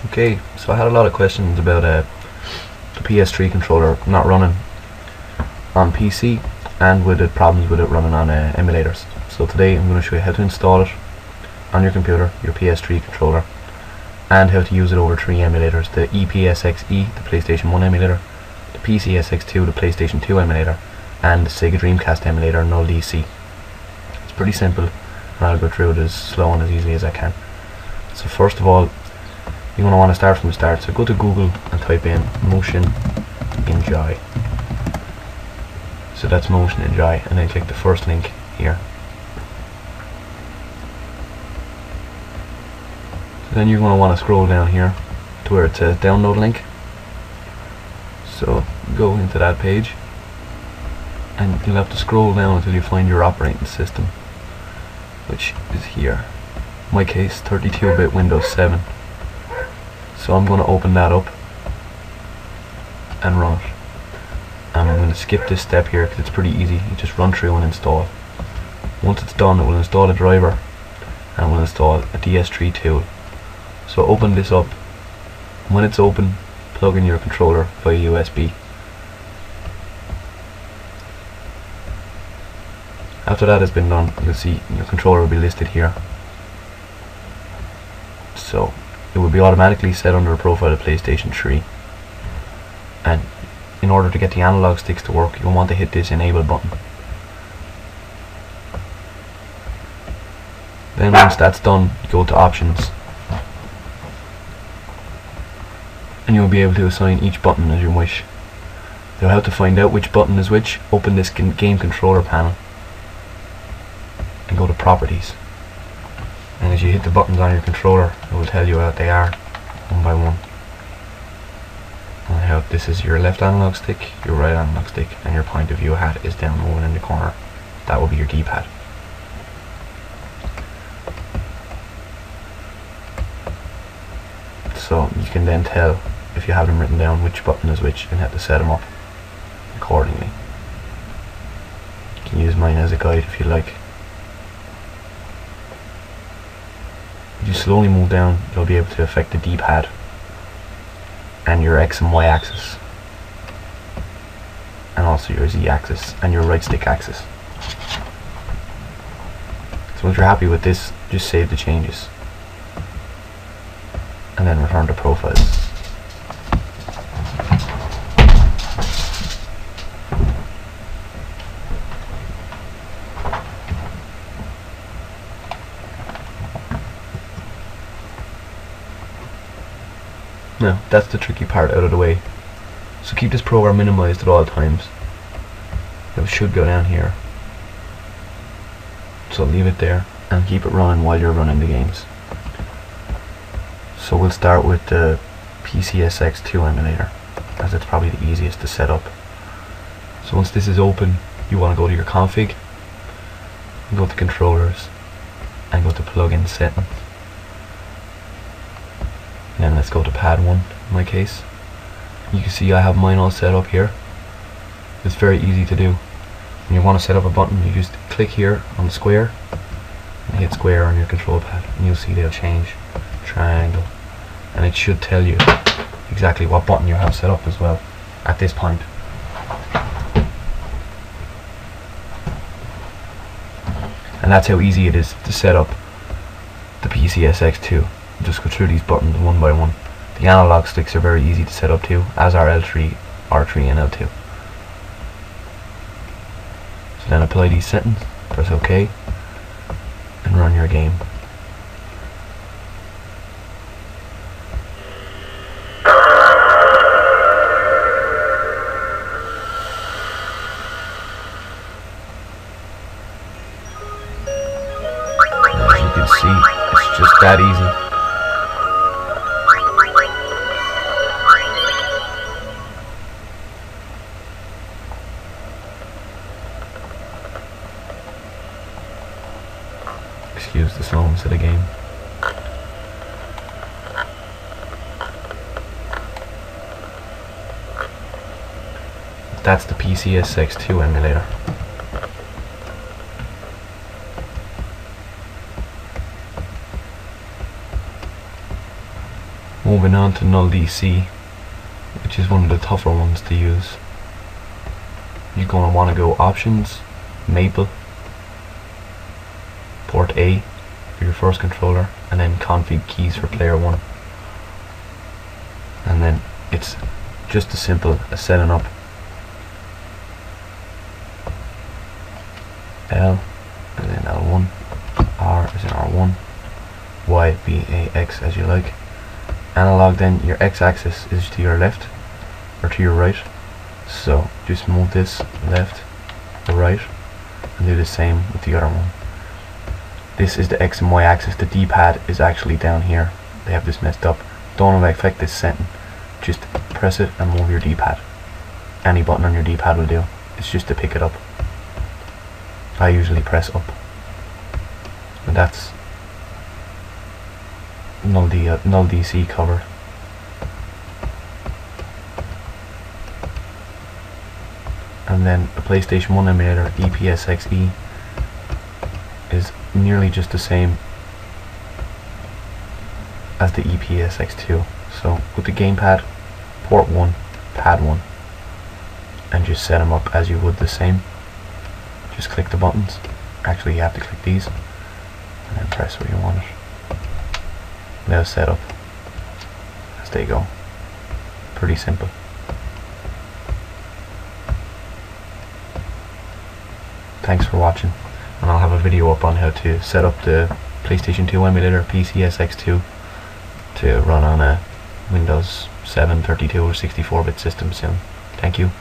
Okay, so I had a lot of questions about the PS3 controller not running on PC and with the problems with it running on emulators. So today I'm going to show you how to install it on your computer, your PS3 controller, and how to use it over 3 emulators: the ePsXe, the PlayStation 1 emulator, the Pcsx2, the PlayStation 2 emulator, and the Sega Dreamcast emulator, Null DC. It's pretty simple, and I'll go through it as slow and as easily as I can. So first of all, you're going to want to start from the start. So go to Google and type in MotioninJoy. So that's MotioninJoy, and then click the first link here. So then you're going to want to scroll down here to where it says download link. So go into that page, and you'll have to scroll down until you find your operating system, which is here. In my case, 32-bit Windows 7. So I'm going to open that up and run it. And I'm going to skip this step here because it's pretty easy. You just run through and install. Once it's done, it will install a driver and it will install a DS3 tool. So open this up. When it's open, plug in your controller via USB. After that has been done, you'll see your controller will be listed here. So it will be automatically set under a profile of PlayStation 3, and in order to get the analog sticks to work, you'll want to hit this enable button. Then once that's done, go to options, and you'll be able to assign each button as you wish. Now, how to find out which button is which: open this game controller panel and go to properties. And as you hit the buttons on your controller, it will tell you what they are one by one. And how this is your left analog stick, your right analog stick, and your point of view hat is down over in the corner. That will be your D-pad. So you can then tell, if you have them written down, which button is which and how to set them up accordingly. You can use mine as a guide if you like. If you slowly move down, you'll be able to affect the D-pad and your X and Y axis, and also your Z axis and your right stick axis. So once you're happy with this, just save the changes and then return to profiles. Now, that's the tricky part out of the way. So keep this program minimized at all times. It should go down here. So leave it there and keep it running while you're running the games. So we'll start with the Pcsx2 emulator, as it's probably the easiest to set up. So once this is open, you want to go to your config, and go to controllers, and go to plugin settings. Then let's go to pad 1 in my case. You can see I have mine all set up here. It's very easy to do. When you want to set up a button, you just click here on the square and hit square on your control pad, and you'll see they'll change. Triangle, and it should tell you exactly what button you have set up as well at this point. And that's how easy it is to set up the Pcsx2. Just go through these buttons one by one. The analog sticks are very easy to set up too, as are L3, R3 and L2. So then apply these settings, press OK, and run your game. As you can see, it's just that easy. Excuse the slowness of the game. That's the Pcsx2 emulator. Moving on to Null DC, which is one of the tougher ones to use. You're going to want to go Options, Maple, Port A for your first controller, and then Config Keys for player 1. And then it's just as simple as setting up L and then L1, R is in R1, Y, B, A, X as you like. Analog, then your x-axis is to your left or to your right, so just move this left or right and do the same with the other one. This is the x and y axis. The d-pad is actually down here. They have this messed up. Don't affect this setting, just press it and move your d-pad. Any button on your d-pad will do. It's just to pick it up. I usually press up, and that's Null DC cover. And then the PlayStation 1 emulator, ePsXe, is nearly just the same as the ePsX2. So with the gamepad, port 1, pad 1, and just set them up as you would the same. Just click the buttons. Actually, you have to click these and then press where you want it. Now set up as they go. Pretty simple. Thanks for watching, and I'll have a video up on how to set up the PlayStation 2 emulator Pcsx2 to run on a Windows 7, 32 or 64-bit system soon. Thank you.